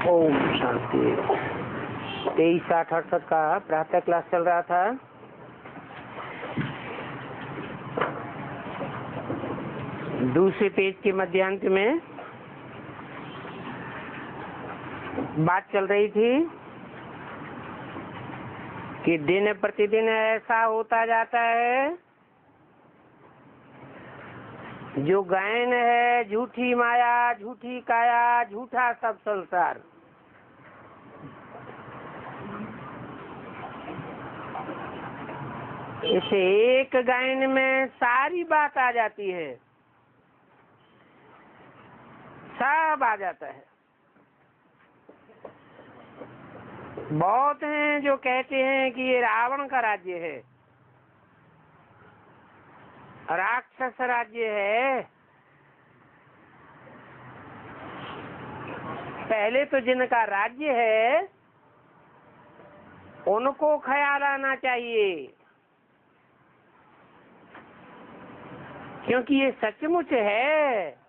ओम शांति। 23/8/68 का प्रातः क्लास चल रहा था। दूसरे पेज के मध्यांत में बात चल रही थी कि दिन प्रतिदिन ऐसा होता जाता है, जो गायन है झूठी माया, झूठी काया, झूठा सब संसार। इस एक गायन में सारी बात आ जाती है, सब आ जाता है। बहुत हैं जो कहते हैं कि ये रावण का राज्य है, राक्षस राज्य है। पहले तो जिनका राज्य है उनको ख्याल आना चाहिए, क्योंकि ये सचमुच है।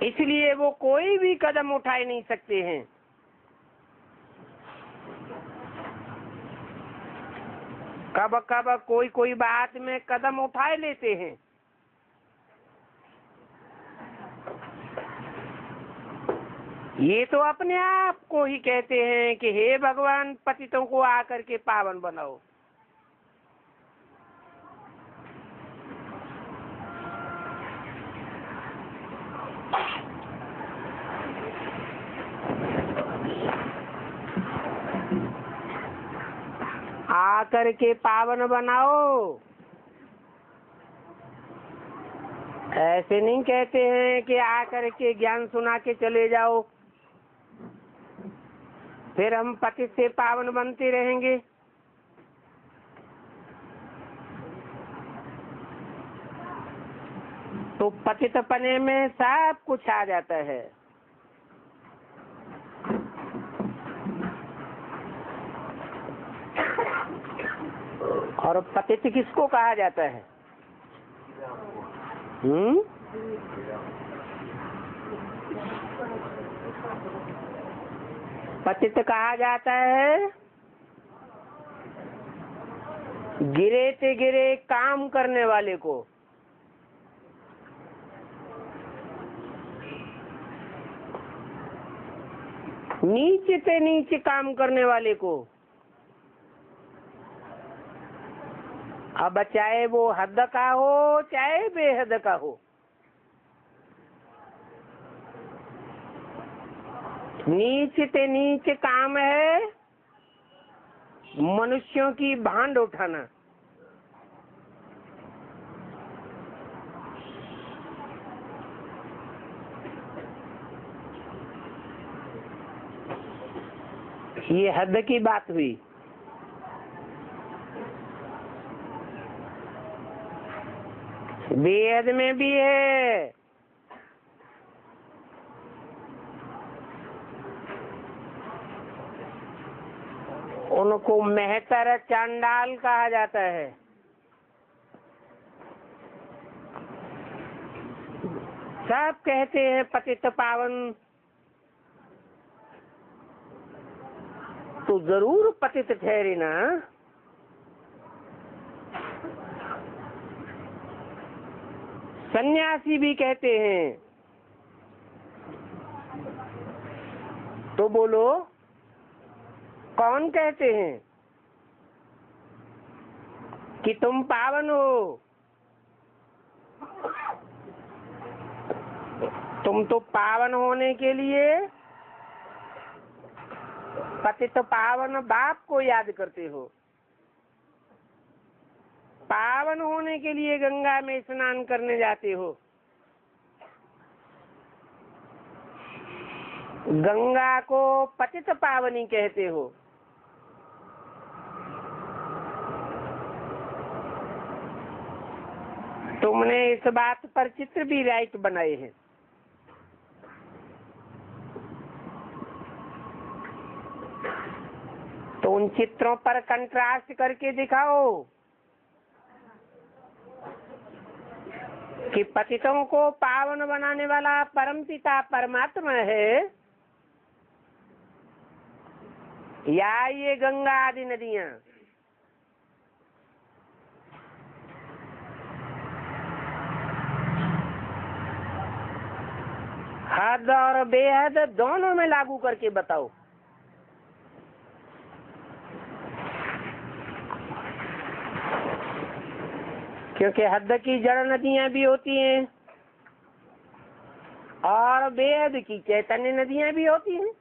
इसलिए वो कोई भी कदम उठा नहीं सकते हैं। कब कब कोई बात में कदम उठा लेते हैं। ये तो अपने आप को ही कहते हैं कि हे भगवान, पतितों को आकर के पावन बनाओ। आकर के पावन बनाओ। ऐसे नहीं कहते हैं कि आकर के ज्ञान सुना के चले जाओ, फिर हम पतित से पावन बनते रहेंगे। तो पतित पने में सब कुछ आ जाता है। और पतित किसको कहा जाता है? पतित कहा जाता है गिरे ते गिरे काम करने वाले को। नीचे से नीचे काम करने वाले को। अब चाहे वो हद का हो चाहे बेहद का हो, नीचे से नीचे काम है मनुष्यों की भांड उठाना। ये हद की बात हुई। बेहद में भी है। उनको मेहतर चांडाल कहा जाता है। सब कहते हैं पतित पावन, तो जरूर पतित ठहरे ना। सन्यासी भी कहते हैं, तो बोलो कौन कहते हैं कि तुम पावन हो? तुम तो पावन होने के लिए पतित पावन बाप को याद करते हो। पावन होने के लिए गंगा में स्नान करने जाते हो। गंगा को पतित पावनी कहते हो। तुमने इस बात पर चित्र भी राइट बनाए हैं। तो उन चित्रों पर कंट्रास्ट करके दिखाओ कि पतितों को पावन बनाने वाला परमपिता परमात्मा है, या ये गंगा आदि नदियां? हद और बेहद दोनों में लागू करके बताओ। क्योंकि हद की जड़ नदियां भी होती हैं और बेहद की चैतन्य नदियां भी होती हैं।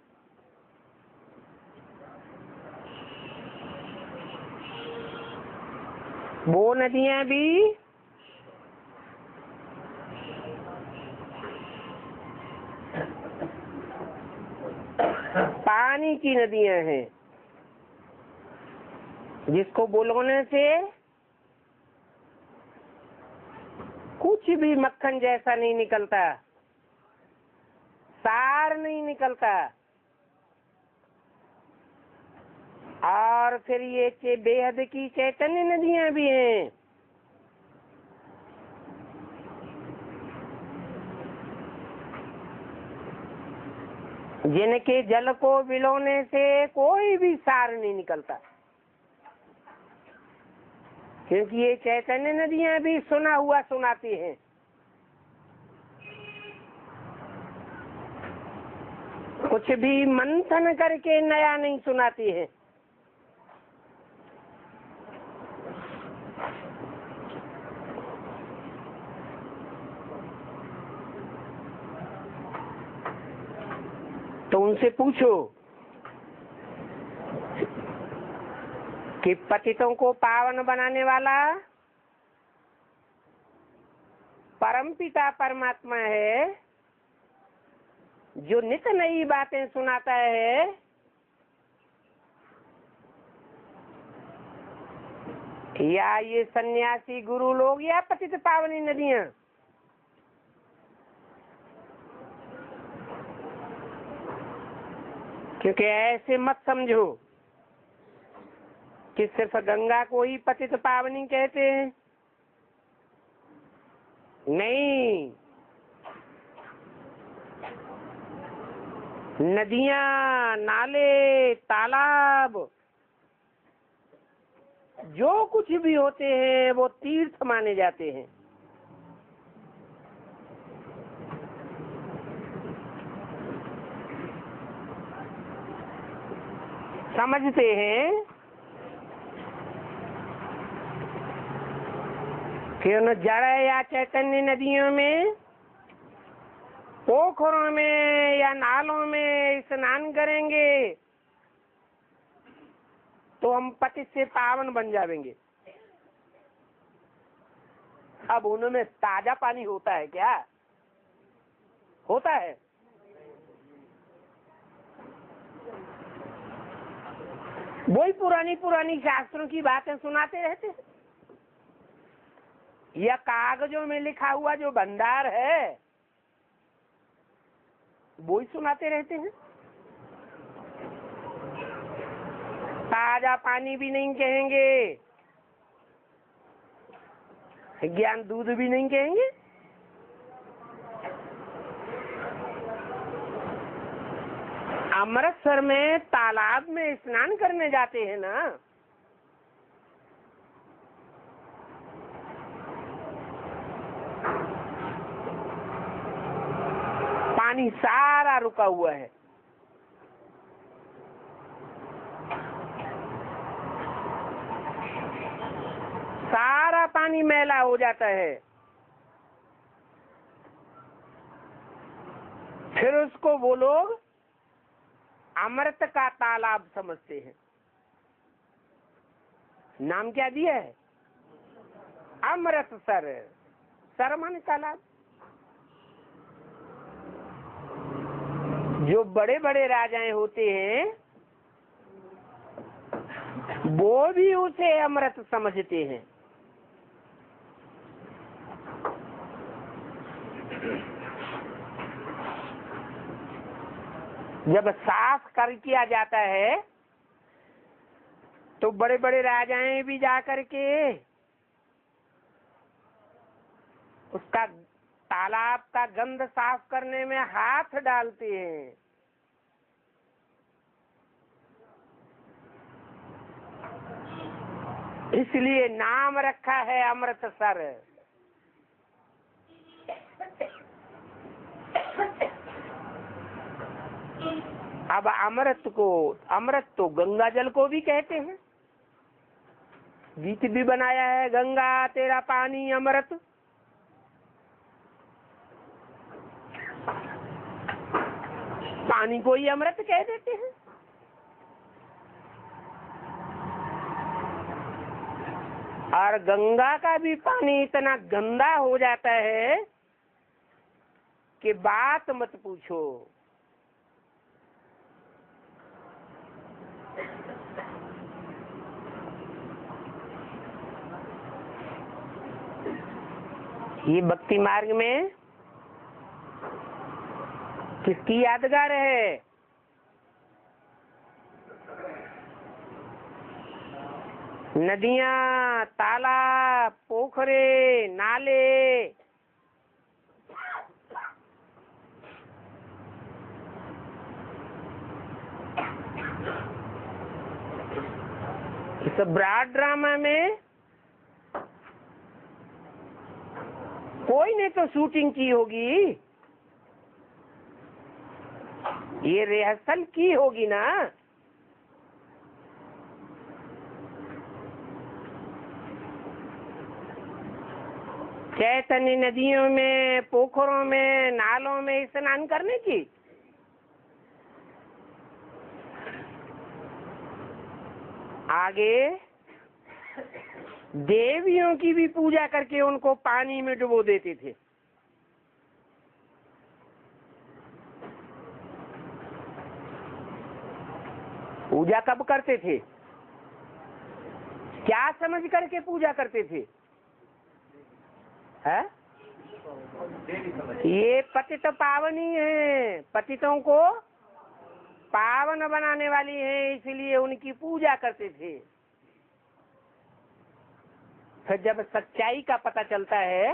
वो नदियां भी पानी की नदियां हैं, जिसको बुलवाने से कुछ भी मक्खन जैसा नहीं निकलता, सार नहीं निकलता। और फिर ये बेहद की चैतन्य नदियां भी हैं, जिनके जल को विलोने से कोई भी सार नहीं निकलता। क्योंकि ये चैतन्य नदियां भी सुना हुआ सुनाती हैं। कुछ भी मंथन करके नया नहीं सुनाती है। तो उनसे पूछो कि पतितों को पावन बनाने वाला परमपिता परमात्मा है, जो नित नई बातें सुनाता है, या ये सन्यासी गुरु लोग, या पतित पावनी नदियां? क्योंकि ऐसे मत समझो कि सिर्फ गंगा को ही पतित पावनी कहते हैं। नहीं, नदियां, नाले, तालाब जो कुछ भी होते हैं वो तीर्थ माने जाते हैं। समझते हैं कि उन जड़ या चैतन्य नदियों में, पोखरों में या नालों में स्नान करेंगे तो हम पतित से पावन बन जाएंगे। अब उनमें ताजा पानी होता है क्या? होता है? वही पुरानी पुरानी शास्त्रों की बातें सुनाते रहते हैं, या कागजों में लिखा हुआ जो भंडार है वो ही सुनाते रहते हैं। ताजा पानी भी नहीं कहेंगे, ज्ञान दूध भी नहीं कहेंगे। अमृतसर में तालाब में स्नान करने जाते हैं ना, पानी सारा रुका हुआ है, सारा पानी मैला हो जाता है। फिर उसको वो लोग अमृत का तालाब समझते हैं। नाम क्या दिया है? अमृतसर। सर माने तालाब। जो बड़े बड़े राजाएं होते हैं वो भी उसे अमृत समझते हैं। जब साफ कर किया जाता है तो बड़े बड़े राजाएं भी जाकर के उसका तालाब का गंध साफ करने में हाथ डालते हैं। इसलिए नाम रखा है अमृतसर। अब अमृत तो गंगा जल को भी कहते हैं। गीत भी बनाया है, गंगा तेरा पानी अमृत। पानी को ही अमृत कह देते हैं। और गंगा का भी पानी इतना गंदा हो जाता है कि बात मत पूछो। ये भक्ति मार्ग में किसकी यादगार है? नदियां, तालाब, पोखरे, नाले, इस ब्रॉड ड्रामा में कोई ने तो शूटिंग की होगी, ये रिहर्सल की होगी ना। चैतन्य नदियों में, पोखरों में, नालों में स्नान करने की। आगे देवियों की भी पूजा करके उनको पानी में डुबो देते थे। पूजा कब करते थे? क्या समझ करके पूजा करते थे? है? ये पतित पावनी है, पतितों को पावन बनाने वाली है, इसलिए उनकी पूजा करते थे। फिर जब सच्चाई का पता चलता है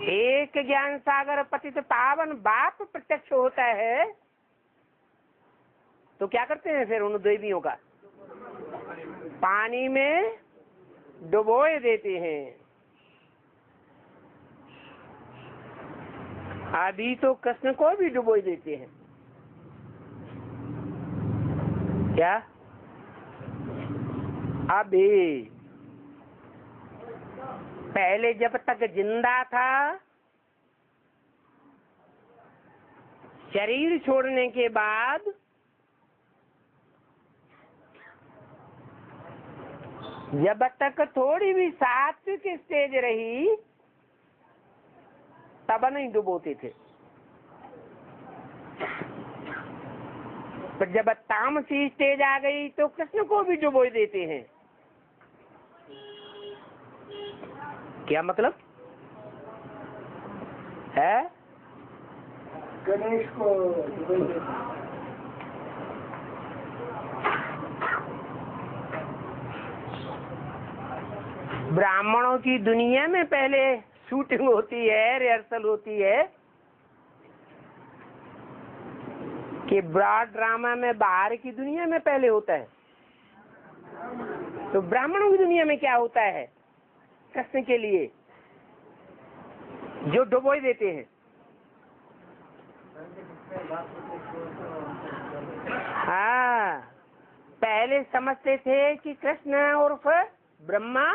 एक ज्ञान सागर पतित पावन बाप प्रत्यक्ष होता है, तो क्या करते हैं फिर उन देवियों का? पानी में डुबोए देते हैं। अभी तो कृष्ण को भी डुबोए देते हैं। क्या? अभी पहले जब तक जिंदा था, शरीर छोड़ने के बाद जब तक थोड़ी भी सात्विक स्टेज रही तब नहीं डुबोते थे। पर जब तामसी स्टेज आ गई तो कृष्ण को भी डुबो देते हैं। क्या मतलब है? गणेश को ब्राह्मणों की दुनिया में पहले शूटिंग होती है, रिहर्सल होती है, कि ब्रॉड ड्रामा में बाहर की दुनिया में पहले होता है। तो ब्राह्मणों की दुनिया में क्या होता है? कृष्ण के लिए जो डुबोए देते हैं। हाँ, पहले समझते थे कि कृष्ण उर्फ ब्रह्मा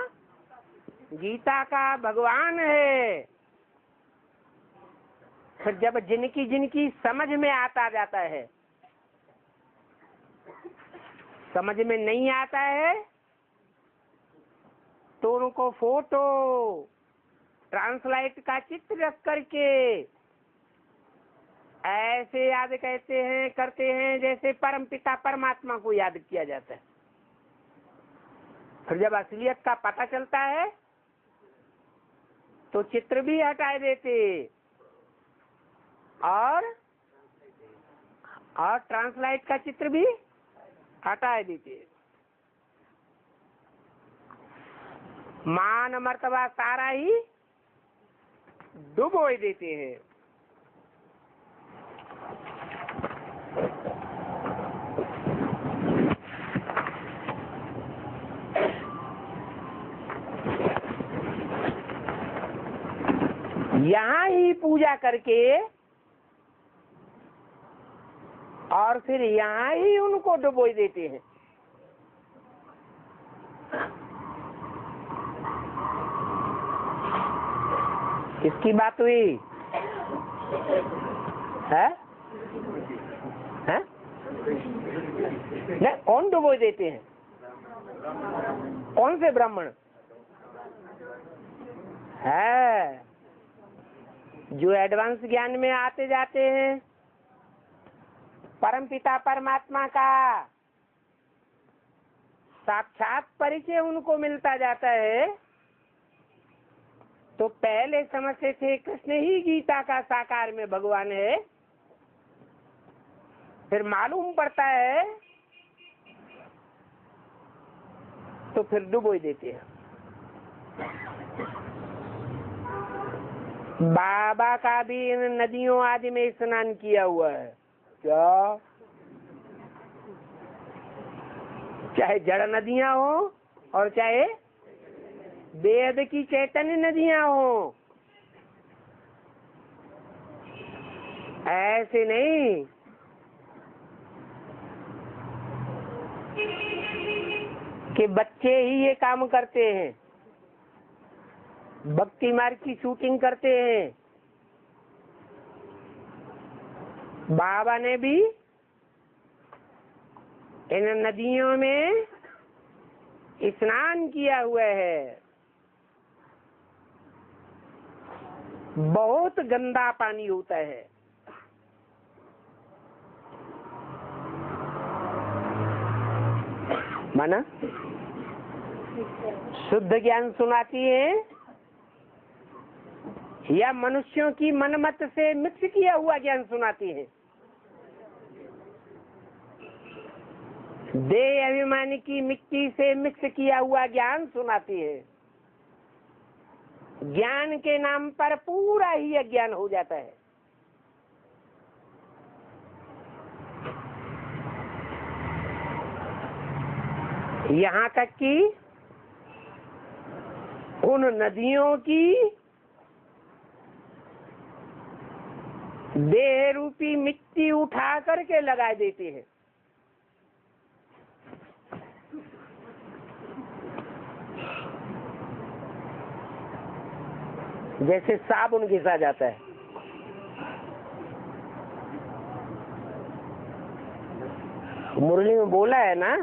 गीता का भगवान है। फिर जब जिनकी जिनकी समझ में आता जाता है, समझ में नहीं आता है तो उनको फोटो ट्रांसलाइट का चित्र रख करके ऐसे याद करते हैं जैसे परम पिता परमात्मा को याद किया जाता है। फिर जब असलियत का पता चलता है तो चित्र भी हटा देते और ट्रांसलाइट का चित्र भी हटा देते। मान मर्तबा सारा ही डुबो देते हैं। यहाँ ही पूजा करके और फिर यहाँ ही उनको डुबो देते हैं। किसकी बात हुई है? नहीं, कौन डुबो देते हैं? कौन से ब्राह्मण है जो एडवांस ज्ञान में आते जाते हैं? परमपिता परमात्मा का साक्षात परिचय उनको मिलता जाता है। तो पहले समझते थे कृष्ण ही गीता का साकार में भगवान है, फिर मालूम पड़ता है तो फिर डुबो देते हैं। बाबा का भी इन नदियों आदि में स्नान किया हुआ है क्या? चाहे जड़ नदियां हो और चाहे वेद की चैतन्य नदियां हो, ऐसे नहीं कि बच्चे ही ये काम करते हैं, भक्ति मार्ग की शूटिंग करते हैं। बाबा ने भी इन नदियों में स्नान किया हुआ है। बहुत गंदा पानी होता है, माना शुद्ध ज्ञान सुनाती है या मनुष्यों की मनमत से मिक्स किया हुआ ज्ञान सुनाती है? देह अभिमानी की मिट्टी से मिक्स किया हुआ ज्ञान सुनाती है। ज्ञान के नाम पर पूरा ही अज्ञान हो जाता है। यहाँ तक कि उन नदियों की देह रूपी मिट्टी उठा करके लगा देते हैं। जैसे साबुन घिसा जाता है। मुरली में बोला है ना,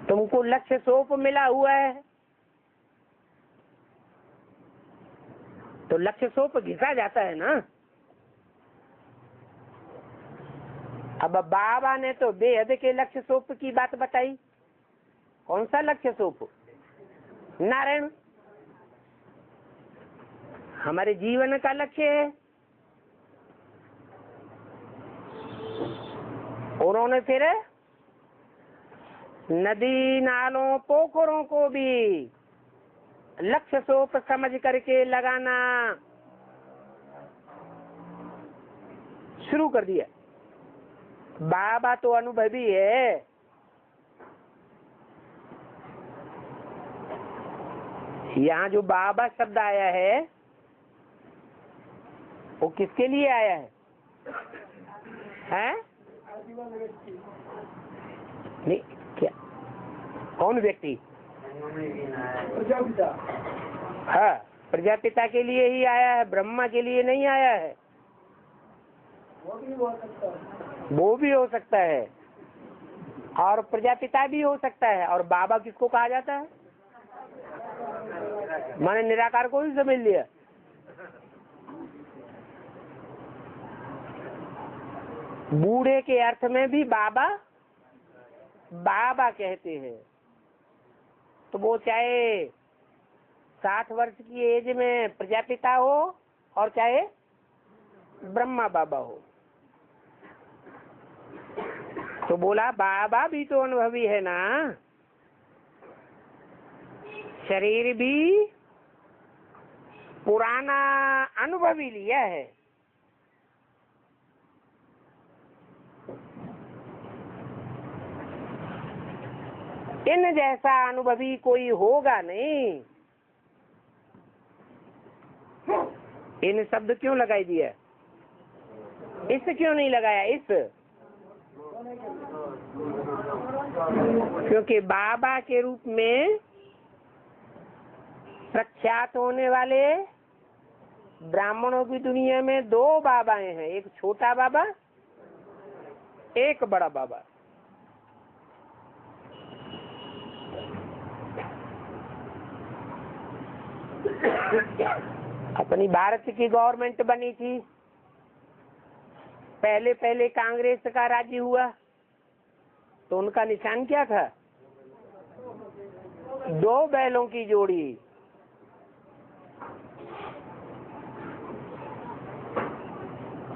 तुमको लक्ष्य सोप मिला हुआ है तो लक्ष्य सोप घिसा जाता है ना। अब बाबा ने तो बेहद के लक्ष्य सोप की बात बताई। कौन सा लक्ष्य सोप? नारायण हमारे जीवन का लक्ष्य है। उन्होंने फिर नदी नालों पोखरों को भी लक्ष्य सोप समझ करके लगाना शुरू कर दिया। बाबा तो अनुभवी है। यहाँ जो बाबा शब्द आया है वो किसके लिए आया है? हैं? नहीं क्या? कौन व्यक्ति? प्रजापिता। हाँ, प्रजापिता के लिए ही आया है, ब्रह्मा के लिए नहीं आया है। वो भी हो सकता है और प्रजापिता भी हो सकता है। और बाबा किसको कहा जाता है? मैंने निराकार को ही समझ लिया। बूढ़े के अर्थ में भी बाबा बाबा कहते हैं। तो वो चाहे 60 वर्ष की एज में प्रजापिता हो और चाहे ब्रह्मा बाबा हो। तो बोला बाबा भी तो अनुभवी है ना। शरीर भी पुराना अनुभव ही लिया है। इन जैसा अनुभवी कोई होगा नहीं। इन शब्द क्यों लगाई दिया? इस क्यों नहीं लगाया? इस क्योंकि बाबा के रूप में प्रख्यात होने वाले ब्राह्मणों की दुनिया में दो बाबाएं हैं, एक छोटा बाबा, एक बड़ा बाबा। अपनी भारत की गवर्नमेंट बनी थी, पहले पहले कांग्रेस का राज्य हुआ, तो उनका निशान क्या था? दो बैलों की जोड़ी।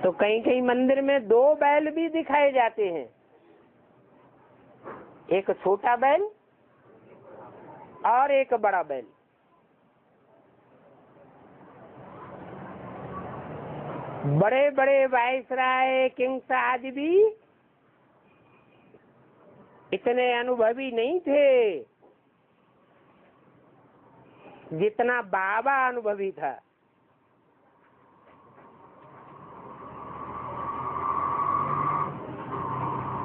तो कहीं कहीं मंदिर में दो बैल भी दिखाए जाते हैं, एक छोटा बैल और एक बड़ा बैल। बड़े बड़े वायसराय, किंग्स आदि भी इतने अनुभवी नहीं थे जितना बाबा अनुभवी था।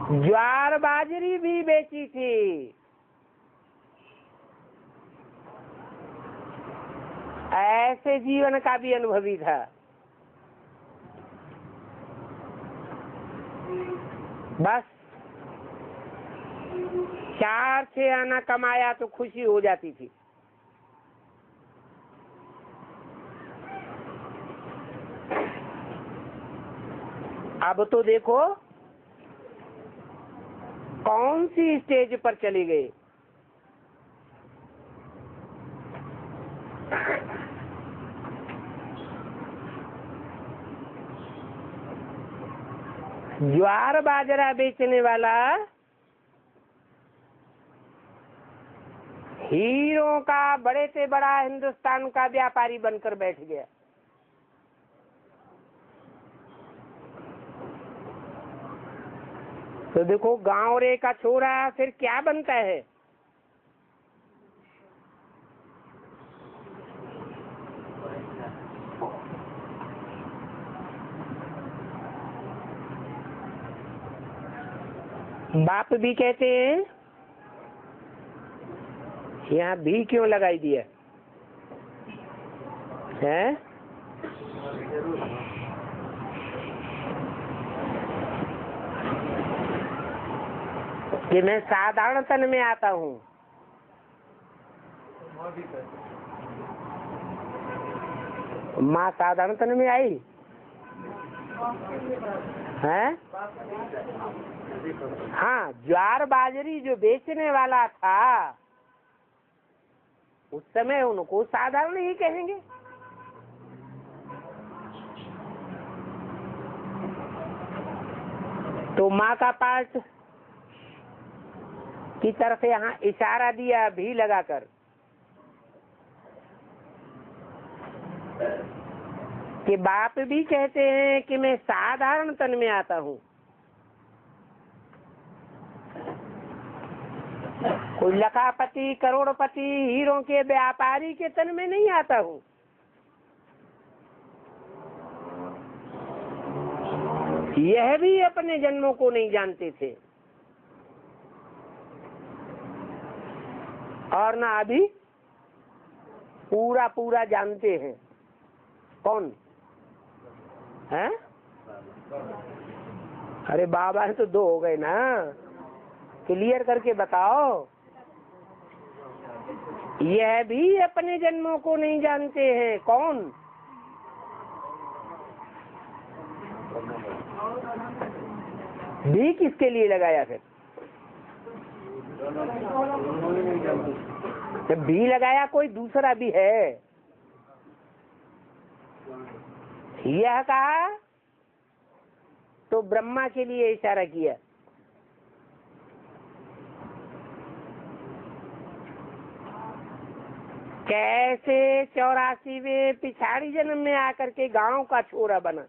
ज्वार बाजरी भी बेची थी, ऐसे जीवन का भी अनुभवी था। बस 4-6 आना कमाया तो खुशी हो जाती थी। अब तो देखो कौन सी स्टेज पर चले गए। ज्वार बाजरा बेचने वाला हीरों का बड़े से बड़ा हिंदुस्तान का व्यापारी बनकर बैठ गया। तो देखो गांव रे का छोरा फिर क्या बनता है? बाप भी कहते हैं, यहाँ भी क्यों लगाई दिया है? कि मैं साधारण तन में आता हूँ। माँ साधारण तन में आई है? हाँ, ज्वार बाजरी जो बेचने वाला था उस समय उनको साधारण ही कहेंगे। तो माँ का पार्ट की तरफ यहाँ इशारा दिया भी लगाकर कि बाप भी कहते हैं कि मैं साधारण तन में आता हूँ। कोई लखापति, करोड़पति, हीरों के व्यापारी के तन में नहीं आता हूँ। यह भी अपने जन्मों को नहीं जानते थे और ना अभी पूरा पूरा जानते हैं। कौन है? अरे बाबा तो 2 हो गए ना, क्लियर करके बताओ। यह भी अपने जन्मों को नहीं जानते हैं। कौन? भी किसके लिए लगाया? फिर जब भी लगाया कोई दूसरा भी है। यह कहा तो ब्रह्मा के लिए इशारा किया। कैसे 84वें पिछाड़ी जन्म में आकर के गांव का छोरा बना।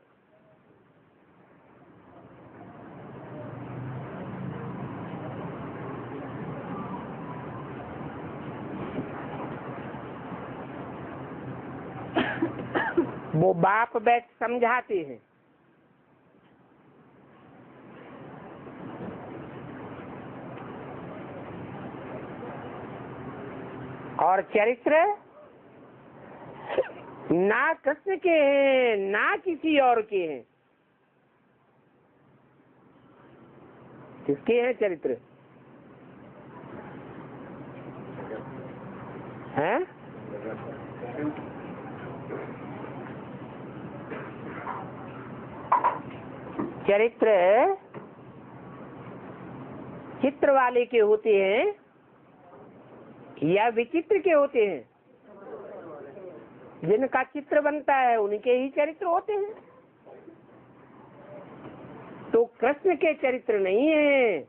वो बाप बैठ समझाते हैं। और चरित्र ना कृष्ण के हैं ना किसी और के हैं। किसके हैं चरित्र? हैं? चरित्र चित्र वाले के होते हैं या विचित्र के होते हैं? जिनका चित्र बनता है उनके ही चरित्र होते हैं। तो कृष्ण के चरित्र नहीं है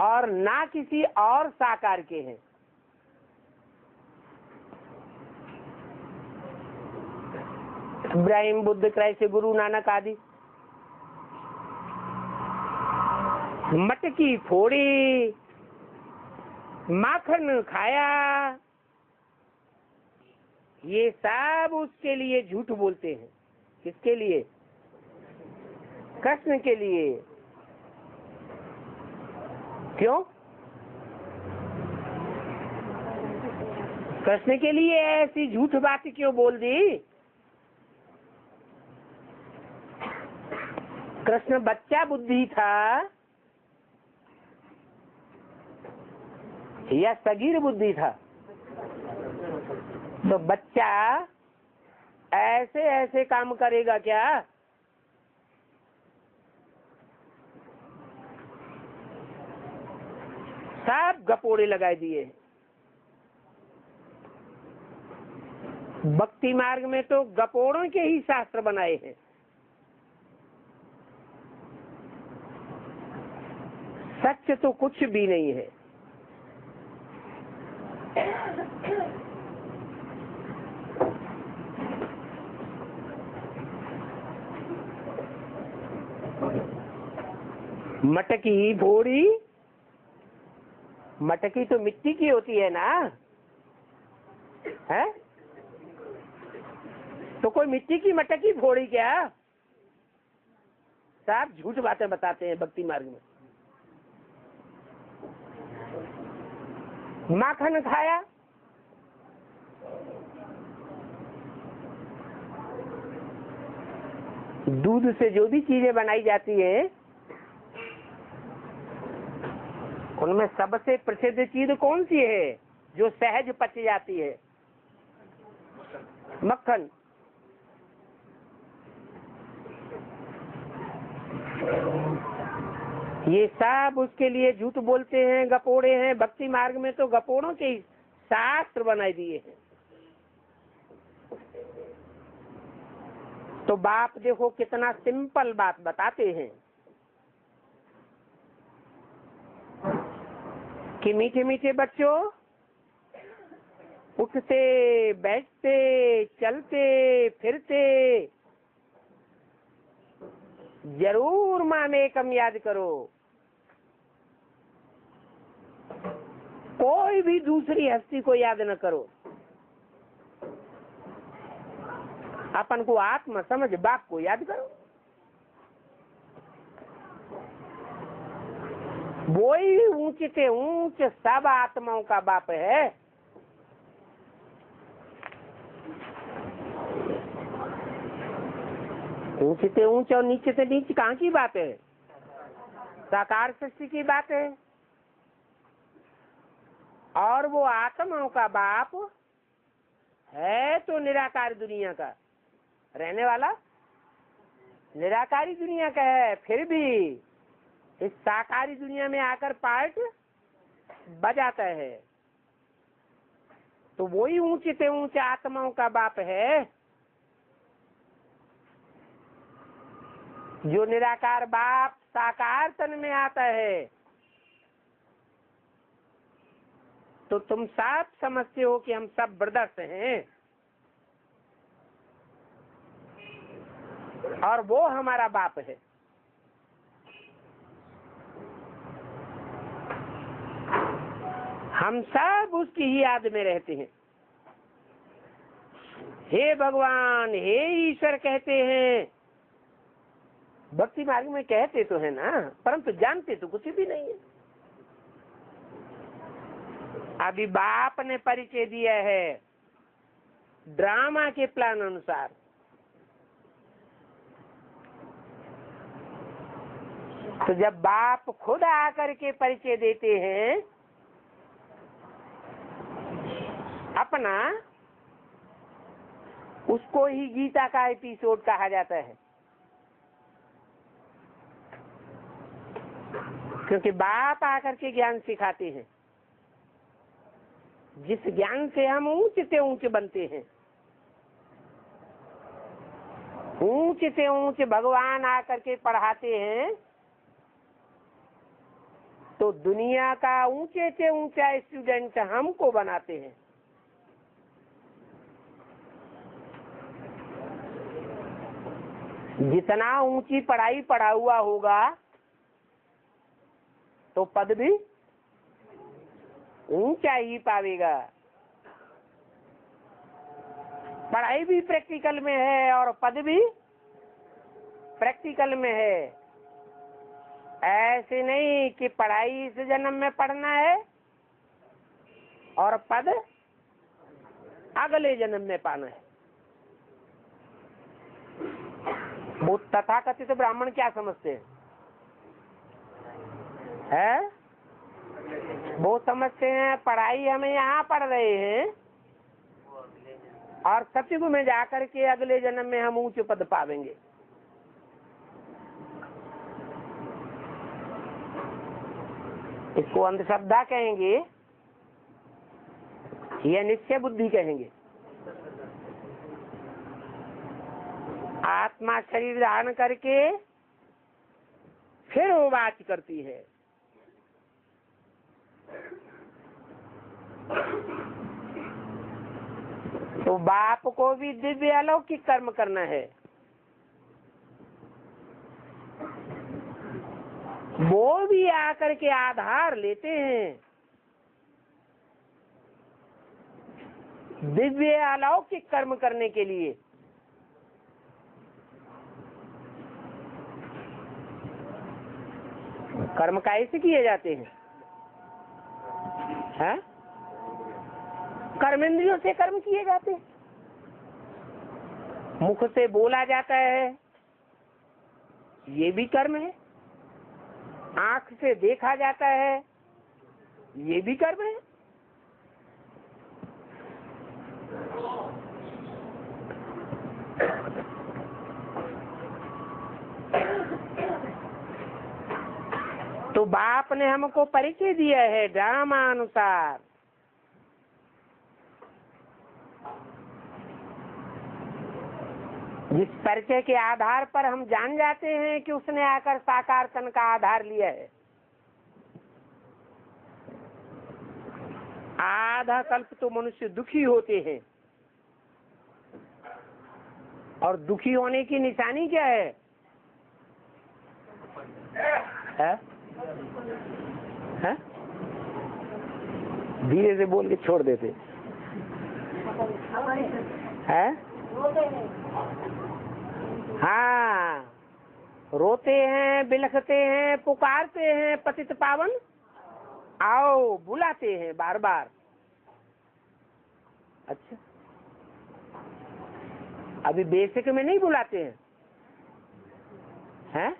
और ना किसी और साकार के हैं। इब्राहिम, बुद्ध, क्राइस्ट, गुरु नानक आदि मटकी फोड़ी, माखन खाया, ये सब उसके लिए झूठ बोलते हैं। किसके लिए? कृष्ण के लिए। क्यों? कृष्ण के लिए ऐसी झूठ बात क्यों बोल दी? कृष्ण बच्चा बुद्धि था या सगीर बुद्धि था? तो बच्चा ऐसे ऐसे काम करेगा क्या? सब गपोड़े लगाए दिए। भक्ति मार्ग में तो गपोड़ों के ही शास्त्र बनाए हैं। सच तो कुछ भी नहीं है। मटकी फोड़ी, मटकी तो मिट्टी की होती है ना, है? तो कोई मिट्टी की मटकी फोड़ी क्या? सब झूठ बातें बताते हैं भक्ति मार्ग में। माखन खाया, दूध से जो भी चीजें बनाई जाती है उनमें सबसे प्रसिद्ध चीज कौन सी है जो सहज पच जाती है? मक्खन। ये सब उसके लिए झूठ बोलते हैं, गपोड़े हैं। भक्ति मार्ग में तो गपोड़ों के शास्त्र बनाए दिए हैं। तो बाप देखो कितना सिंपल बात बताते हैं कि मीठे मीठे बच्चों, उठते बैठते चलते फिरते जरूर माम एकम याद करो। कोई भी दूसरी हस्ती को याद न करो। अपन को आत्मा समझ बाप को याद करो। वो ही ऊंच से ऊंच सब आत्माओं का बाप है। ऊंच से ऊंच और नीचे से नीचे कहाँ की बात है? साकार सृष्टि की बात है। और वो आत्माओं का बाप है तो निराकार दुनिया का रहने वाला, निराकारी दुनिया का है। फिर भी इस साकारी दुनिया में आकर पार्ट बजाता है। तो वही ऊंचे से ऊंचे आत्माओं का बाप है जो निराकार बाप साकार तन में आता है। तो तुम सब समझते हो कि हम सब ब्रदर्स हैं और वो हमारा बाप है। हम सब उसकी ही याद में रहते हैं। हे भगवान, हे ईश्वर कहते हैं। भक्ति मार्ग में कहते तो है ना, परंतु जानते तो कुछ भी नहीं है। अभी बाप ने परिचय दिया है ड्रामा के प्लान अनुसार। तो जब बाप खुद आकर के परिचय देते हैं अपना, उसको ही गीता का एपिसोड कहा जाता है। क्योंकि बाप आकर के ज्ञान सिखाते हैं, जिस ज्ञान से हम ऊंच से ऊंच बनते हैं। ऊंच से ऊंच भगवान आकर के पढ़ाते हैं, तो दुनिया का ऊंचे से ऊंचा स्टूडेंट हमको बनाते हैं। जितना ऊंची पढ़ाई पढ़ा हुआ होगा तो पद भी ऊंचा ही पावेगा। पढ़ाई भी प्रैक्टिकल में है और पद भी प्रैक्टिकल में है। ऐसे नहीं कि पढ़ाई इस जन्म में पढ़ना है और पद अगले जन्म में पाना है। वो तथाकथित ब्राह्मण क्या समझते हैं? वो समझते हैं पढ़ाई हम यहाँ पढ़ रहे हैं और सतयुग में जाकर के अगले जन्म में हम ऊंच पद पावेंगे। इसको अंधश्रद्धा कहेंगे या निश्चय बुद्धि कहेंगे। आत्मा शरीर धारण करके फिर वो बात करती है। तो बाप को भी दिव्य अलौकिक कर्म करना है। वो भी आकर के आधार लेते हैं दिव्य अलौकिक कर्म करने के लिए। कर्म कैसे किए जाते हैं? है? कर्मेंद्रियों से कर्म किए जाते हैं। मुख से बोला जाता है, ये भी कर्म है। आंख से देखा जाता है, ये भी कर्म है। तो बाप ने हमको परिचय दिया है ड्रामानुसार। जिस परिचय के आधार पर हम जान जाते हैं कि उसने आकर साकार तन का आधार लिया है। आधा कल्प तो मनुष्य दुखी होते हैं, और दुखी होने की निशानी क्या है? है? धीरे से बोल के छोड़ देते हैं। हाँ, रोते हैं, बिलखते हैं, पुकारते हैं, पतित पावन आओ, बुलाते हैं बार बार। अच्छा, अभी बेसिक में नहीं बुलाते हैं? हैं?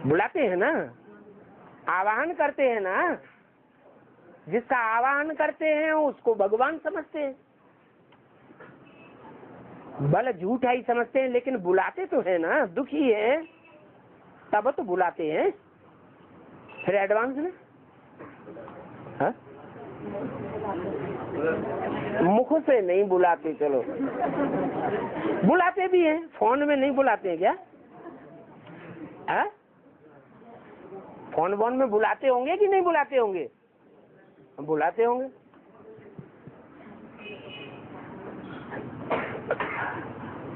बुलाते हैं ना, आवाहन करते हैं ना। जिसका आवाहन करते हैं उसको भगवान समझते हैं। भले झूठा ही समझते हैं, लेकिन बुलाते तो है ना। दुखी है तब तो बुलाते हैं। फिर एडवांस में हा? मुख से नहीं बुलाते, चलो बुलाते भी हैं। फोन में नहीं बुलाते हैं क्या? हा? फोन में बुलाते होंगे कि नहीं बुलाते होंगे? बुलाते होंगे।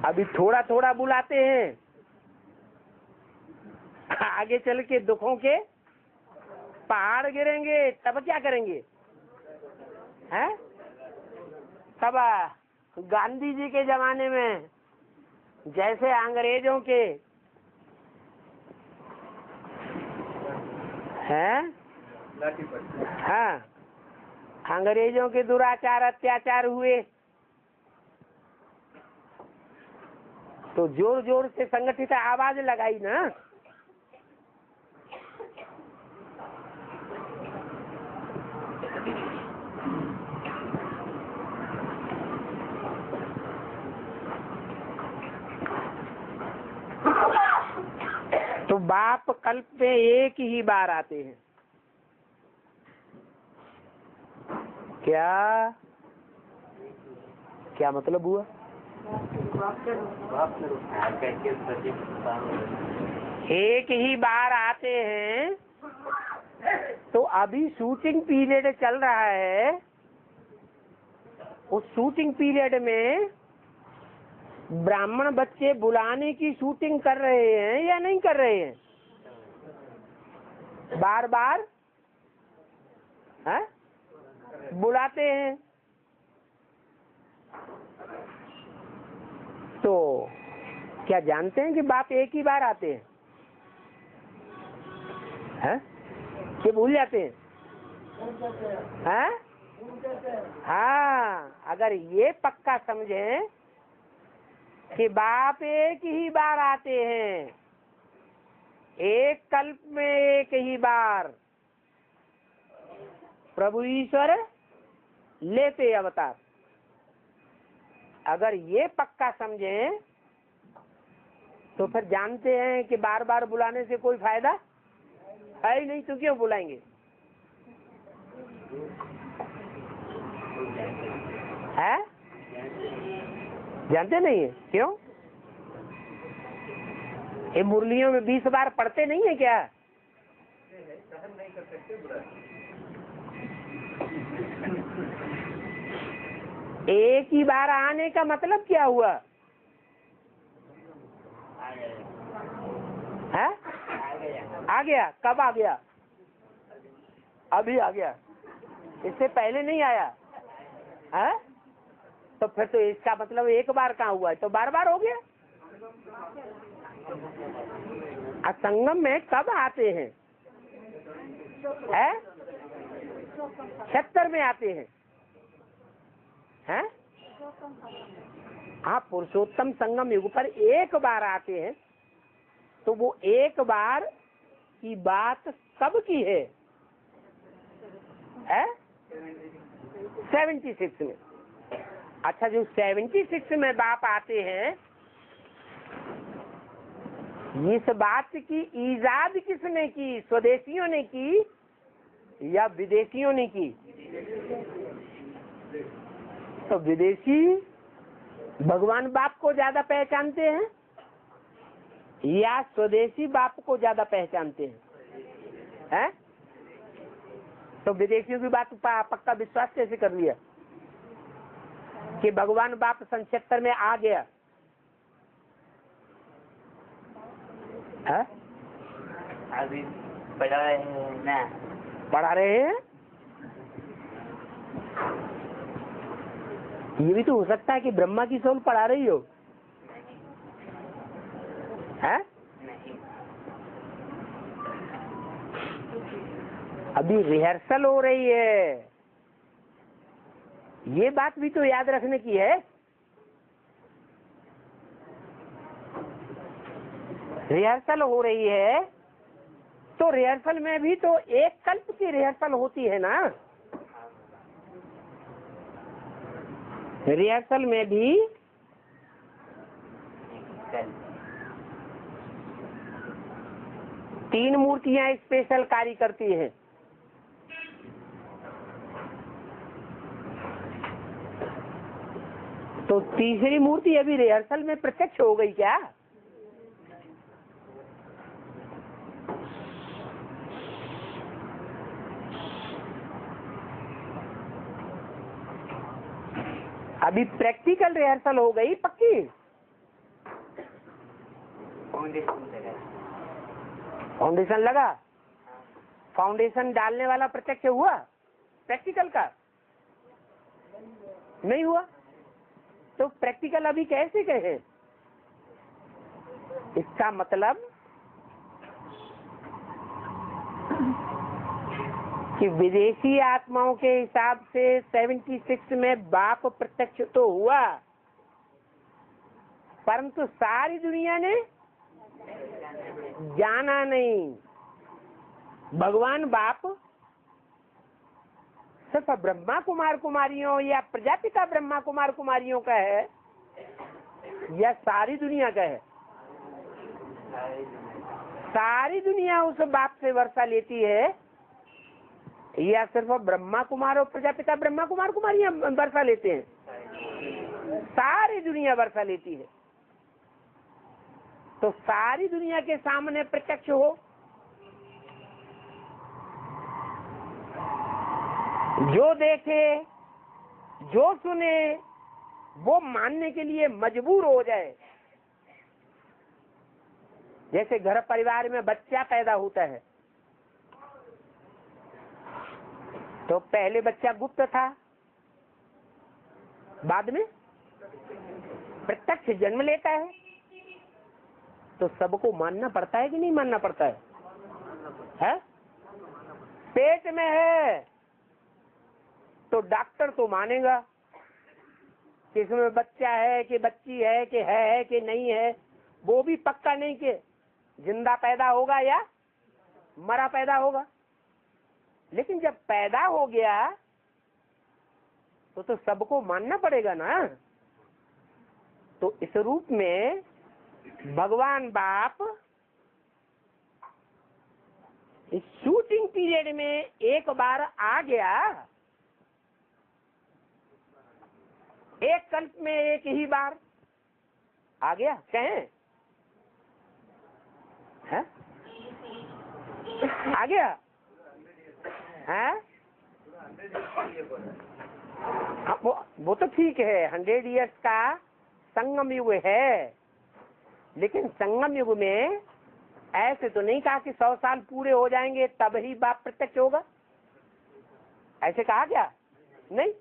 अभी थोड़ा थोड़ा बुलाते हैं, आगे चल के दुखों के पहाड़ गिरेंगे तब क्या करेंगे? हैं? तब गांधी जी के जमाने में जैसे अंग्रेजों के हैं, हाँ, अंग्रेजों के दुराचार अत्याचार हुए तो जोर जोर से संगठित आवाज लगाई ना। तो बाप कल्प में एक ही बार आते हैं। क्या क्या मतलब हुआ? एक ही बार आते हैं। तो अभी शूटिंग पीरियड चल रहा है, उस शूटिंग पीरियड में ब्राह्मण बच्चे बुलाने की शूटिंग कर रहे हैं या नहीं कर रहे हैं? बार बार बुलाते हैं। तो क्या जानते हैं कि बाप एक ही बार आते हैं? कि भूल जाते हैं? हाँ, अगर ये पक्का समझें कि बाप एक ही बार आते हैं, एक कल्प में एक ही बार प्रभु ईश्वर लेते अवतार, अगर ये पक्का समझें तो फिर जानते हैं कि बार बार बुलाने से कोई फायदा है ही नहीं, तो क्यों बुलाएंगे? है? जानते नहीं है क्यों? ये मुरलियों में 20 बार पढ़ते नहीं है क्या? एक ही बार आने का मतलब क्या हुआ? है? आ गया। कब आ गया? अभी आ गया, इससे पहले नहीं आया है? तो फिर तो इसका मतलब एक बार कहाँ हुआ है, तो बार बार हो गया। संगम में कब आते हैं? 76 में आते हैं। हैं? हाँ, पुरुषोत्तम संगम युग पर एक बार आते हैं। तो वो एक बार की बात कब की है? 76 में। अच्छा, जो 76 में बाप आते हैं, इस बात की ईजाद किसने की? स्वदेशियों ने की या विदेशियों ने की? तो विदेशी भगवान बाप को ज्यादा पहचानते हैं या स्वदेशी बाप को ज्यादा पहचानते हैं? तो विदेशियों की बात पक्का विश्वास कैसे कर लिया कि भगवान बाप 77 में आ गया? अभी पढ़ा रहे हैं ना? पढ़ा रहे हैं। ये भी तो हो सकता है कि ब्रह्मा की सोल पढ़ा रही हो। है? नहीं। अभी रिहर्सल हो रही है, ये बात भी तो याद रखने की है। रिहर्सल हो रही है तो रिहर्सल में भी तो एक कल्प की रिहर्सल होती है ना। रिहर्सल में भी तीन मूर्तियां स्पेशल कार्य करती हैं। तो तीसरी मूर्ति अभी रिहर्सल में प्रत्यक्ष हो गई क्या? अभी प्रैक्टिकल रिहर्सल हो गई पक्की। फाउंडेशन लगा, फाउंडेशन डालने वाला प्रत्यक्ष हुआ, प्रैक्टिकल का नहीं हुआ, तो प्रैक्टिकल अभी कैसे कहे? इसका मतलब कि विदेशी आत्माओं के हिसाब से 76 में बाप प्रत्यक्ष तो हुआ, परंतु सारी दुनिया ने जाना नहीं। भगवान बाप सिर्फ ब्रह्मा कुमार कुमारियों या प्रजापिता ब्रह्मा कुमार कुमारियों का है या सारी दुनिया का है? सारी दुनिया उस बाप से वर्षा लेती है या सिर्फ ब्रह्मा कुमार और प्रजापिता ब्रह्मा कुमार कुमारियां वर्षा लेते हैं? सारी दुनिया वर्षा लेती है। तो सारी दुनिया के सामने प्रत्यक्ष हो, जो देखे जो सुने वो मानने के लिए मजबूर हो जाए। जैसे घर परिवार में बच्चा पैदा होता है तो पहले बच्चा गुप्त था, बाद में प्रत्यक्ष जन्म लेता है, तो सबको मानना पड़ता है कि नहीं मानना पड़ता है? पेट में है तो डॉक्टर तो मानेगा कि इसमें बच्चा है कि बच्ची है कि नहीं है, वो भी पक्का नहीं कि जिंदा पैदा होगा या मरा पैदा होगा। लेकिन जब पैदा हो गया तो सबको मानना पड़ेगा ना। तो इस रूप में भगवान बाप इस शूटिंग पीरियड में एक बार आ गया, एक कल्प में एक ही बार आ गया, कहें है? आ गया है? वो तो ठीक है, 100 इयर्स का संगम युग है, लेकिन संगम युग में ऐसे तो नहीं कहा कि 100 साल पूरे हो जाएंगे तब ही बाप प्रत्यक्ष होगा, ऐसे कहा क्या? नहीं।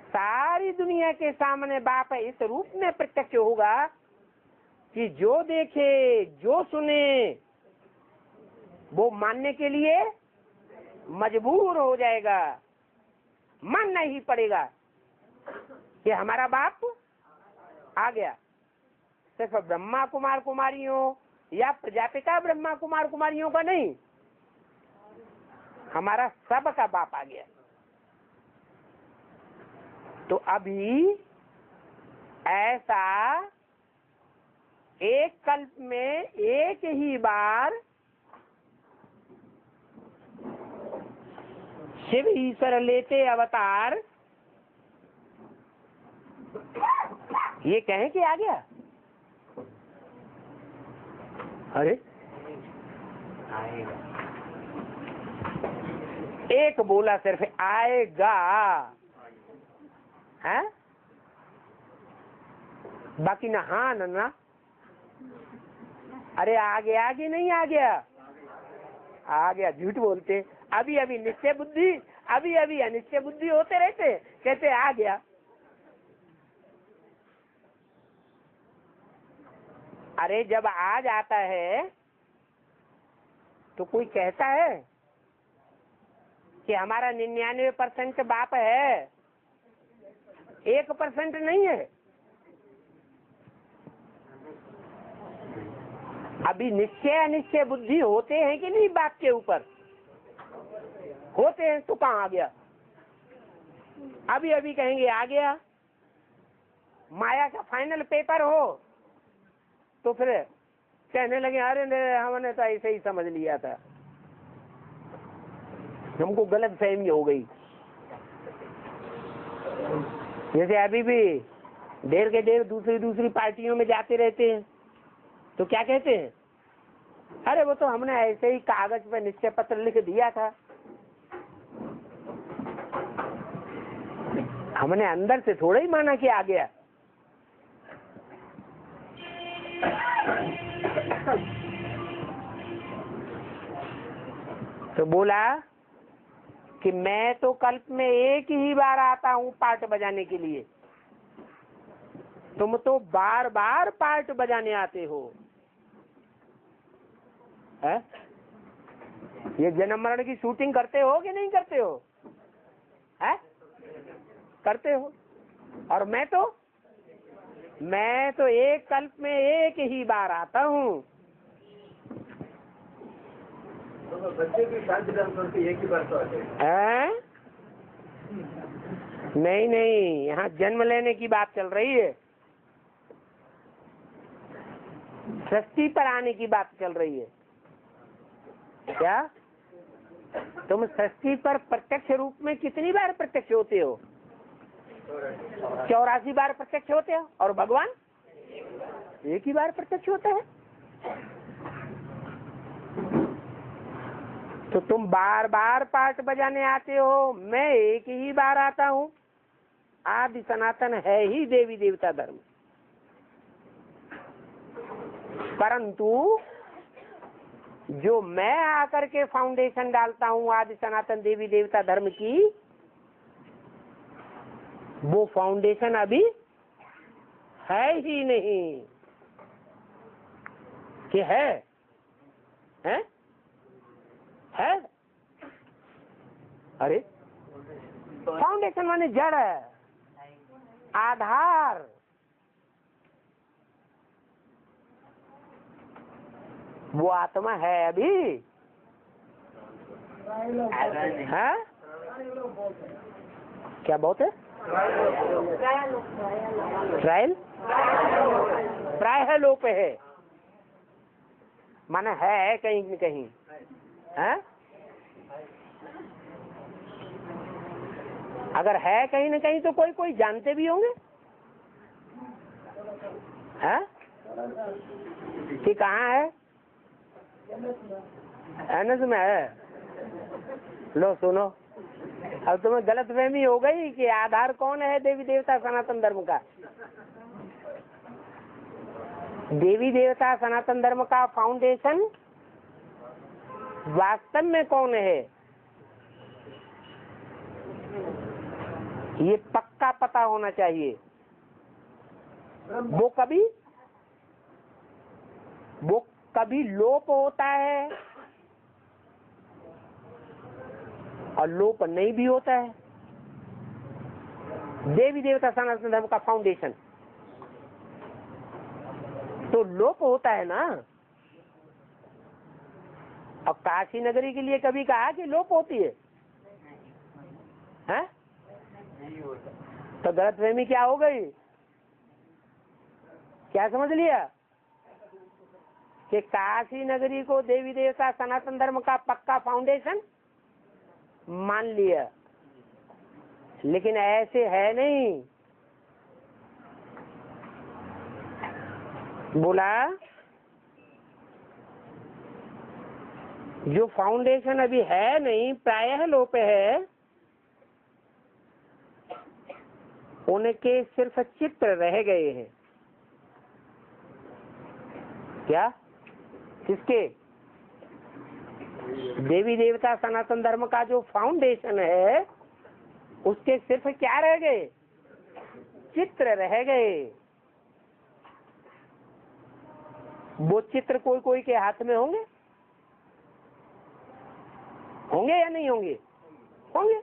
सारी दुनिया के सामने बाप इस रूप में प्रत्यक्ष होगा कि जो देखे जो सुने वो मानने के लिए मजबूर हो जाएगा, मानना ही पड़ेगा कि हमारा बाप आ गया। सिर्फ ब्रह्मा कुमार कुमारियों या प्रजापिता ब्रह्मा कुमार कुमारियों का नहीं, हमारा सबका बाप आ गया। तो अभी ऐसा एक कल्प में एक ही बार शिव ईश्वर लेते अवतार, ये कहें कि आ गया? अरे एक बोला सिर्फ आएगा है, बाकी ना हाँ ना। अरे आ गया कि नहीं आ गया? आ गया। झूठ बोलते, अभी अभी निश्चय बुद्धि, अभी अभी अनिश्चय बुद्धि होते रहते, कहते आ गया। अरे जब आ जाता है तो कोई कहता है कि हमारा 99% बाप है, 1% नहीं है। अभी निश्चय अनिश्चय बुद्धि होते हैं कि नहीं बाप के ऊपर? होते हैं। तो कहाँ आ गया? अभी अभी कहेंगे आ गया। माया का फाइनल पेपर हो तो फिर कहने लगे अरे हमने तो ऐसे ही समझ लिया था, हमको गलत फहमी हो गई। जैसे अभी भी देर के देर दूसरी पार्टियों में जाते रहते हैं तो क्या कहते हैं? अरे वो तो हमने ऐसे ही कागज पे निश्चय पत्र लिख दिया था। हमने अंदर से थोड़ा ही माना कि आ गया। तो बोला कि मैं तो कल्प में एक ही बार आता हूँ पार्ट बजाने के लिए, तुम तो बार बार पार्ट बजाने आते हो। है? ये जन्म मरण की शूटिंग करते हो कि नहीं करते हो? है? करते हो। और मैं तो एक कल्प में एक ही बार आता हूँ। बच्चे की शादी करके एक ही बार तो आते हैं? नहीं, यहाँ जन्म लेने की बात चल रही है, सृष्टि पर आने की बात चल रही है। क्या तुम सृष्टि पर प्रत्यक्ष रूप में कितनी बार प्रत्यक्ष होते हो? 84 बार प्रत्यक्ष होते हो। और भगवान एक ही बार प्रत्यक्ष होता है। तो तुम बार बार पार्ट बजाने आते हो, मैं एक ही बार आता हूँ। आदि सनातन है ही देवी देवता धर्म, परंतु जो मैं आकर के फाउंडेशन डालता हूँ आदि सनातन देवी देवता धर्म की, वो फाउंडेशन अभी है ही नहीं। कि है? अरे फाउंडेशन माने जड़ है, आधार। वो आत्मा है अभी है? क्या बहुत है? ट्रायल प्राय लोप है, माना है कहीं न कहीं। है? अगर है कहीं न कहीं तो कोई कोई जानते भी होंगे। है? कि कहाँ है? एनएस में है। लो सुनो, अब तुम्हें गलतफहमी हो गई कि आधार कौन है देवी देवता सनातन धर्म का। देवी देवता सनातन धर्म का फाउंडेशन वास्तव में कौन है, ये पक्का पता होना चाहिए। वो कभी लोप होता है और लोप नहीं भी होता है। देवी देवता सनातन धर्म का फाउंडेशन तो लोप होता है ना। और काशी नगरी के लिए कभी कहा कि लोप होती है? हैं? तो गलतफहमी क्या हो गई? क्या समझ लिया कि काशी नगरी को देवी देवता सनातन धर्म का पक्का फाउंडेशन मान लिया, लेकिन ऐसे है नहीं। बोला जो फाउंडेशन अभी है नहीं, प्रायः लोप है, उनके सिर्फ चित्र रह गए हैं। क्या? किसके? देवी देवता सनातन धर्म का जो फाउंडेशन है, उसके सिर्फ क्या रह गए? चित्र रह गए। वो चित्र कोई कोई के हाथ में होंगे या नहीं होंगे? होंगे।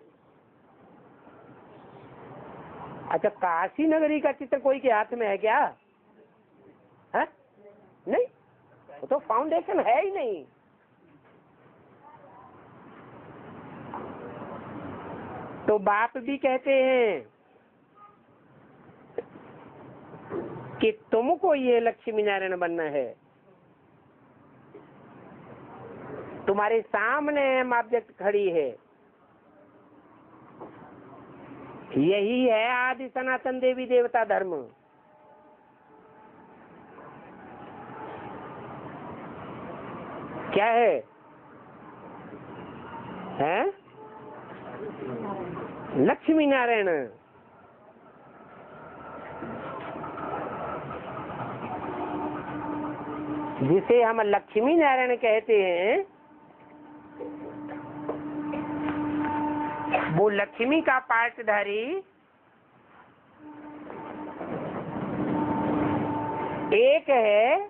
अच्छा, काशी नगरी का चित्र कोई के हाथ में है क्या? है? नहीं, वो तो फाउंडेशन है ही नहीं। तो बाप भी कहते हैं कि तुमको ये लक्ष्मी नारायण बनना है। तुम्हारे सामने एम ऑब्जेक्ट खड़ी है, यही है आदि सनातन देवी देवता धर्म। क्या है? हैं? लक्ष्मी नारायण। जिसे हम लक्ष्मी नारायण कहते हैं, वो लक्ष्मी का पार्टधारी एक है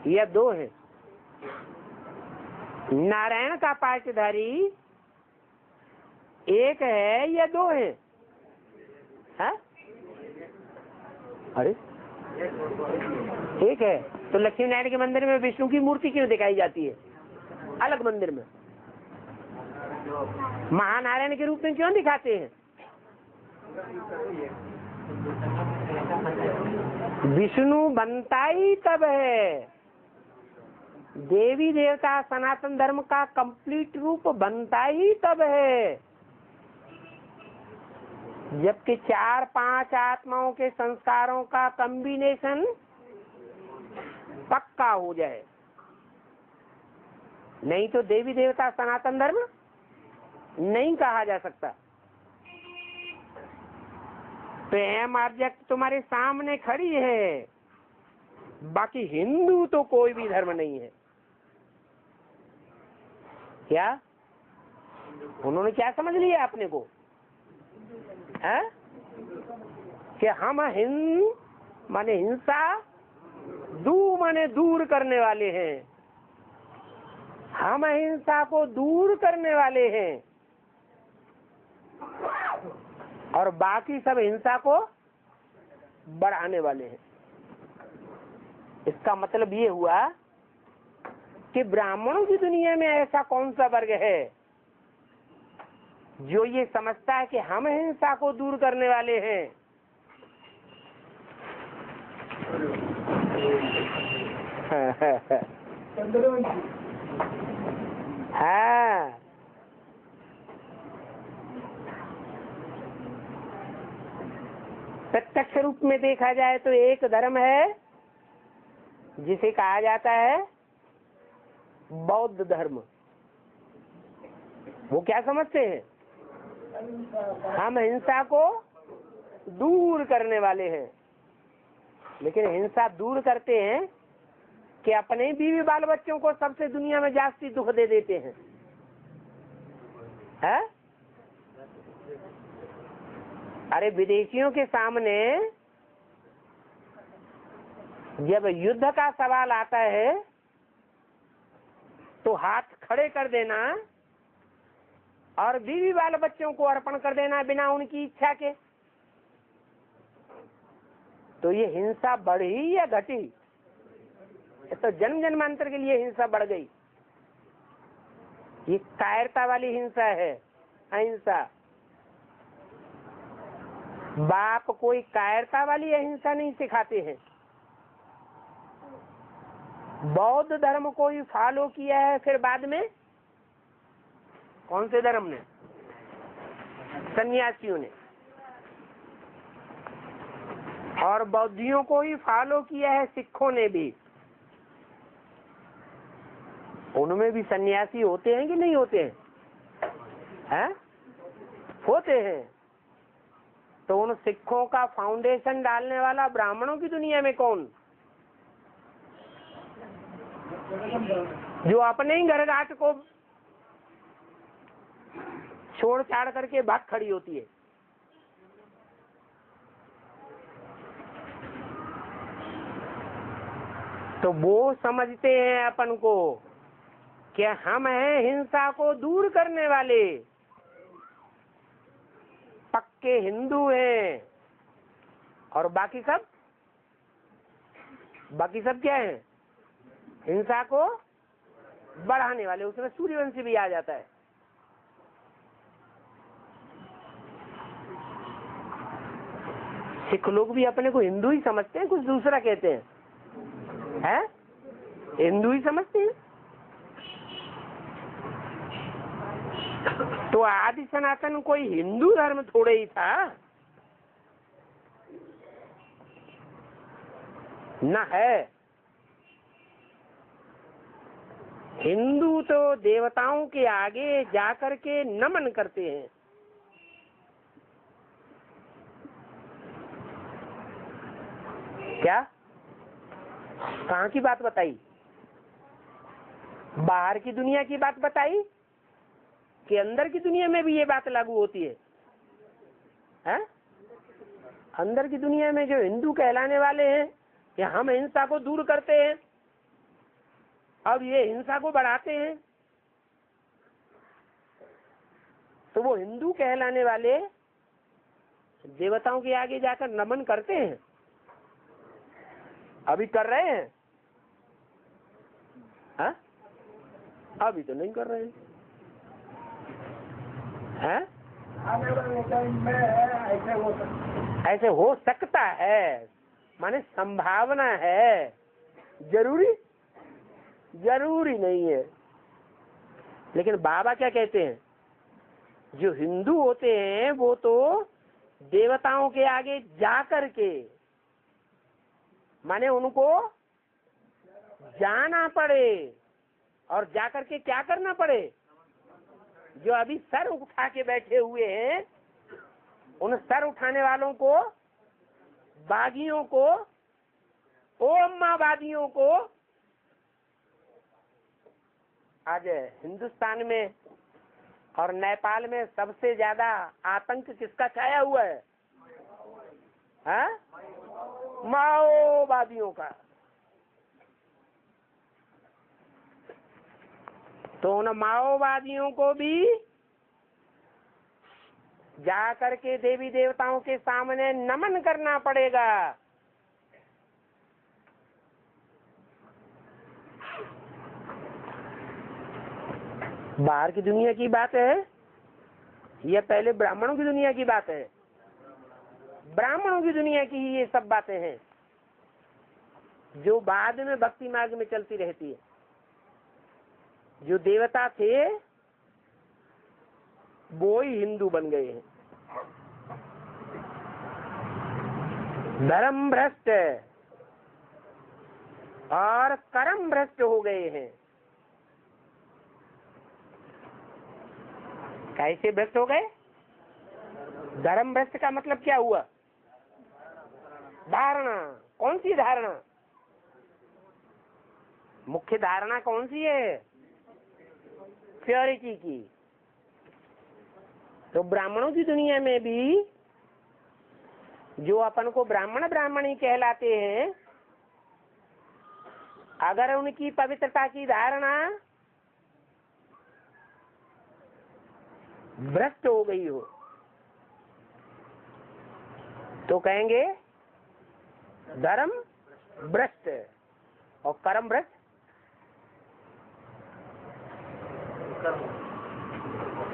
या दो है? नारायण का पार्टधारी एक है या दो है? हाँ? अरे एक है। तो लक्ष्मी नारायण के मंदिर में विष्णु की मूर्ति क्यों दिखाई जाती है अलग मंदिर में? महानारायण के रूप में क्यों दिखाते हैं? विष्णु बनता ही तब है, देवी देवता सनातन धर्म का कंप्लीट रूप बनता ही तब है, जबकि 4-5 आत्माओं के संस्कारों का कॉम्बिनेशन पक्का हो जाए। नहीं तो देवी देवता सनातन धर्म नहीं कहा जा सकता। तो एम ऑब्जेक्ट तुम्हारे सामने खड़ी है, बाकी हिंदू तो कोई भी धर्म नहीं है। क्या उन्होंने क्या समझ लिया अपने को है कि हम हिंद माने हिंसा, दू माने दूर करने वाले हैं, हम हिंसा को दूर करने वाले हैं और बाकी सब हिंसा को बढ़ाने वाले हैं। इसका मतलब ये हुआ कि ब्राह्मणों की दुनिया में ऐसा कौन सा वर्ग है जो ये समझता है कि हम हिंसा को दूर करने वाले हैं? हाँ, प्रत्यक्ष रूप में देखा जाए तो एक धर्म है जिसे कहा जाता है बौद्ध धर्म। वो क्या समझते हैं? हम हिंसा को दूर करने वाले हैं, लेकिन हिंसा दूर करते हैं कि अपने बीवी बाल बच्चों को सबसे दुनिया में जास्ती दुख दे देते हैं, है? अरे विदेशियों के सामने जब युद्ध का सवाल आता है तो हाथ खड़े कर देना और बीवी बाल बच्चों को अर्पण कर देना बिना उनकी इच्छा के। तो ये हिंसा बढ़ी या घटी? तो जन्म जन्मांतर के लिए हिंसा बढ़ गई। ये कायरता वाली हिंसा है, अहिंसा। बाप कोई कायरता वाली अहिंसा नहीं सिखाते हैं। बौद्ध धर्म को ही फॉलो किया है, फिर बाद में कौन से धर्म ने? सन्यासियों ने। और बौद्धियों को ही फॉलो किया है सिखों ने भी। उनमें भी सन्यासी होते हैं कि नहीं होते हैं? हैं? होते हैं। तो उन सिखों का फाउंडेशन डालने वाला ब्राह्मणों की दुनिया में कौन? जो अपने ही घर घाट को छोड़ छाड़ करके भाग खड़ी होती है। तो वो समझते हैं अपन को कि हम हैं हिंसा को दूर करने वाले, पक्के हिंदू हैं, और बाकी सब क्या है? हिंसा को बढ़ाने वाले। उसमें सूर्यवंशी भी आ जाता है। सिख लोग भी अपने को हिंदू ही समझते हैं, कुछ दूसरा कहते हैं। हिंदू ही समझते हैं। तो आदि सनातन कोई हिंदू धर्म थोड़े ही था, न है। हिंदू तो देवताओं के आगे जाकर के नमन करते हैं। क्या कहाँ की बात बताई? बाहर की दुनिया की बात बताई कि अंदर की दुनिया में भी ये बात लागू होती है? हैं? अंदर की दुनिया में जो हिंदू कहलाने वाले हैं कि हम हिंसा को दूर करते हैं, अब ये हिंसा को बढ़ाते हैं, तो वो हिंदू कहलाने वाले देवताओं के आगे जाकर नमन करते हैं? अभी कर रहे हैं? हाँ? अभी तो नहीं कर रहे हैं। आने वाले टाइम में ऐसे हो सकता है, माने संभावना है, जरूरी नहीं है। लेकिन बाबा क्या कहते हैं, जो हिंदू होते हैं वो तो देवताओं के आगे जाकर के, माने उनको जाना पड़े और जाकर के क्या करना पड़े? जो अभी सर उठा के बैठे हुए हैं, उन सर उठाने वालों को, बागियों को, ओम्मावादियों को, आज हिंदुस्तान में और नेपाल में सबसे ज्यादा आतंक किसका छाया हुआ है? हाँ? माओवादियों का। तो उन माओवादियों को भी जाकर के देवी देवताओं के सामने नमन करना पड़ेगा। बाहर की दुनिया की बात है या पहले ब्राह्मणों की दुनिया की बात है? ब्राह्मणों की दुनिया की ही ये सब बातें हैं जो बाद में भक्ति मार्ग में चलती रहती है। जो देवता थे वो ही हिंदू बन गए हैं। धर्म भ्रष्ट और कर्म भ्रष्ट हो गए हैं। कैसे भ्रष्ट हो गए? धर्म भ्रष्ट का मतलब क्या हुआ? धारणा। कौन सी धारणा? मुख्य धारणा कौन सी है? प्योरिटी की। तो ब्राह्मणों की दुनिया में भी जो अपन को ब्राह्मण ब्राह्मणी कहलाते हैं, अगर उनकी पवित्रता की धारणा भ्रष्ट हो गई हो तो कहेंगे धर्म भ्रष्ट और कर्म भ्रष्ट।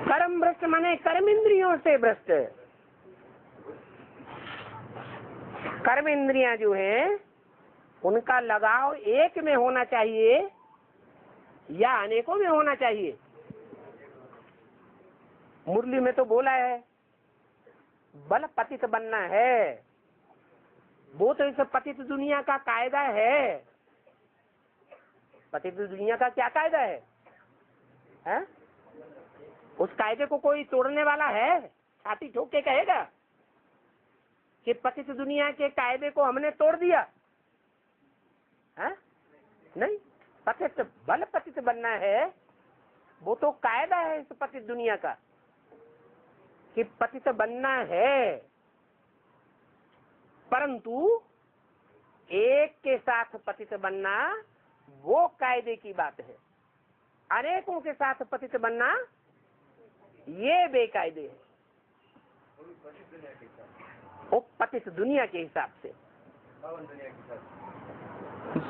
कर्म भ्रष्ट माने कर्म इंद्रियों से भ्रष्ट। कर्म इंद्रियां जो है उनका लगाव एक में होना चाहिए या अनेकों में होना चाहिए। मुरली में तो बोला है बल पतित बनना है, वो तो इस पतित दुनिया का कायदा है। पतित दुनिया का क्या कायदा है? उस कायदे को कोई तोड़ने वाला है? छाती ठोक के कहेगा कि पतित दुनिया के कायदे को हमने तोड़ दिया? है? नहीं, पतित बल पतित बनना है, वो तो कायदा है इस पतित दुनिया का कि पतित बनना है। परंतु एक के साथ पतित बनना वो कायदे की बात है, अनेकों के साथ पतित बनना ये बेकायदे है। वो पतित दुनिया के हिसाब से,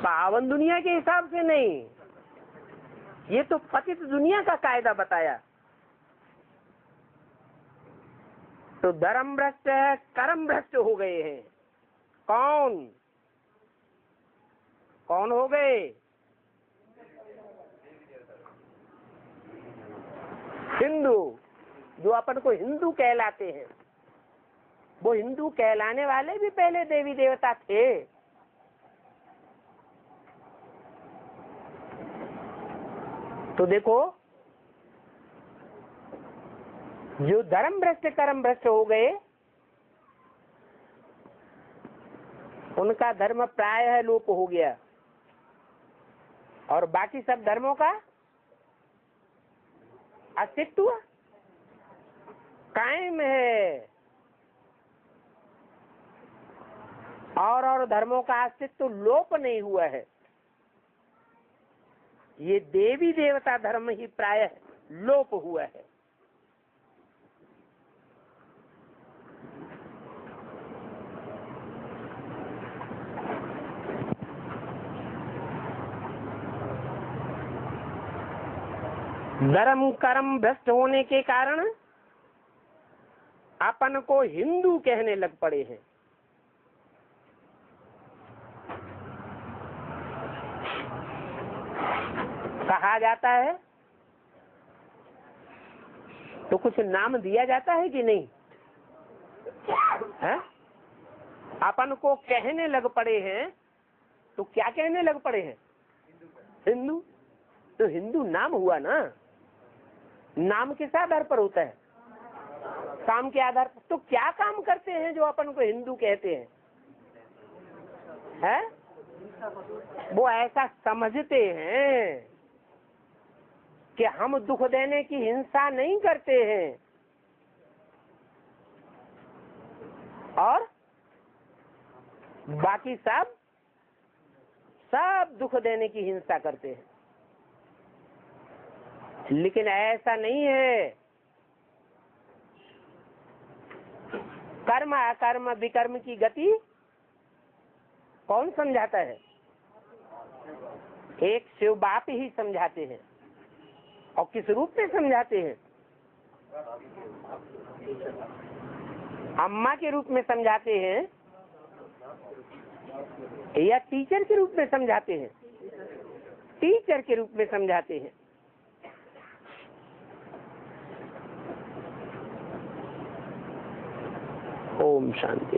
पावन दुनिया के हिसाब से नहीं। ये तो पतित दुनिया का कायदा बताया। तो धर्म भ्रष्ट है, कर्म भ्रष्ट हो गए हैं। कौन कौन हो गए? हिंदू। जो अपन को हिंदू कहलाते हैं, वो हिंदू कहलाने वाले भी पहले देवी देवता थे। तो देखो, जो धर्म भ्रष्ट कर्म भ्रष्ट हो गए उनका धर्म प्रायः लोप हो गया। और बाकी सब धर्मों का अस्तित्व कायम है, और धर्मों का अस्तित्व लोप नहीं हुआ है। ये देवी देवता धर्म ही प्रायः लोप हुआ है। धर्म कर्म भ्रष्ट होने के कारण अपन को हिंदू कहने लग पड़े हैं। कहा जाता है तो कुछ नाम दिया जाता है कि नहीं है? अपन को कहने लग पड़े हैं तो क्या कहने लग पड़े हैं? हिंदू। तो हिंदू नाम हुआ ना, नाम किस आधार पर होता है? काम के आधार पर। तो क्या काम करते हैं जो अपन को हिंदू कहते हैं? वो ऐसा समझते हैं कि हम दुख देने की हिंसा नहीं करते हैं और बाकी सब दुख देने की हिंसा करते हैं। लेकिन ऐसा नहीं है। कर्म अकर्म विकर्म की गति कौन समझाता है? एक शिव बाप ही समझाते हैं। और किस रूप में समझाते हैं? अम्मा के रूप में समझाते हैं या टीचर के रूप में समझाते हैं? टीचर के रूप में समझाते हैं। ओम शांति।